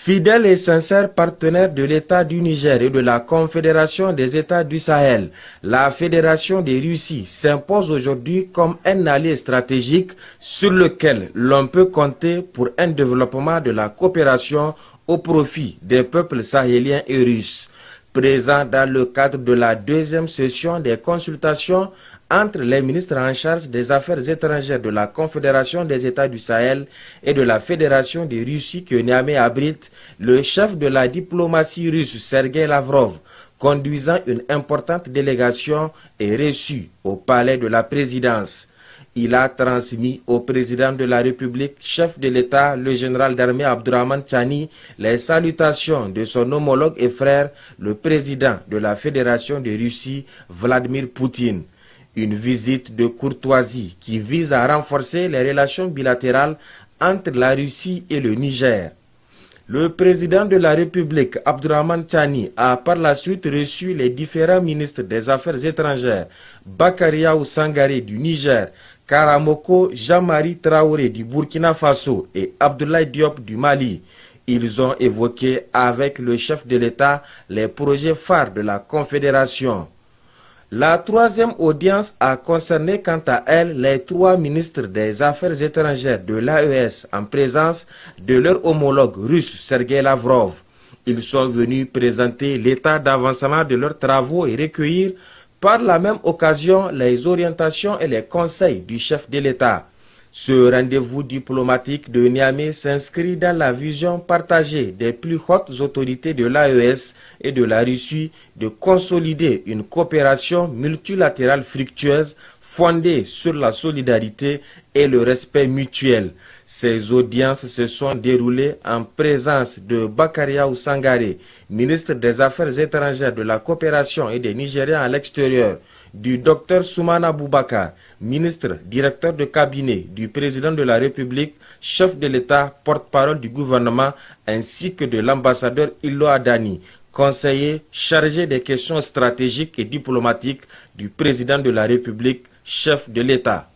Fidèle et sincère partenaire de l'État du Niger et de la Confédération des États du Sahel, la Fédération des Russies s'impose aujourd'hui comme un allié stratégique sur lequel l'on peut compter pour un développement de la coopération au profit des peuples sahéliens et russes. Présent dans le cadre de la deuxième session des consultations entre les ministres en charge des affaires étrangères de la Confédération des États du Sahel et de la Fédération des Russies que Niamey abrite, le chef de la diplomatie russe Sergei Lavrov, conduisant une importante délégation, est reçu au palais de la présidence. Il a transmis au président de la République, chef de l'État, le général d'armée Abdourahmane Tchani, les salutations de son homologue et frère, le président de la Fédération de Russie, Vladimir Poutine. Une visite de courtoisie qui vise à renforcer les relations bilatérales entre la Russie et le Niger. Le président de la République, Abdourahmane Tchani, a par la suite reçu les différents ministres des Affaires étrangères, Bakariaou Sangaré du Niger, Karamoko Jean-Marie Traoré du Burkina Faso et Abdoulaye Diop du Mali. Ils ont évoqué avec le chef de l'État les projets phares de la Confédération. La troisième audience a concerné quant à elle les trois ministres des Affaires étrangères de l'AES en présence de leur homologue russe Sergei Lavrov. Ils sont venus présenter l'état d'avancement de leurs travaux et recueillir par la même occasion les orientations et les conseils du chef de l'État. Ce rendez-vous diplomatique de Niamey s'inscrit dans la vision partagée des plus hautes autorités de l'AES et de la Russie de consolider une coopération multilatérale fructueuse fondée sur la solidarité et le respect mutuel. Ces audiences se sont déroulées en présence de Bakariaou Sangaré, ministre des Affaires étrangères, de la coopération et des Nigériens à l'extérieur, du Dr Soumana Boubakar, ministre, directeur de cabinet du président de la République, chef de l'État, porte-parole du gouvernement, ainsi que de l'ambassadeur Illo Adani, conseiller chargé des questions stratégiques et diplomatiques du président de la République, chef de l'État.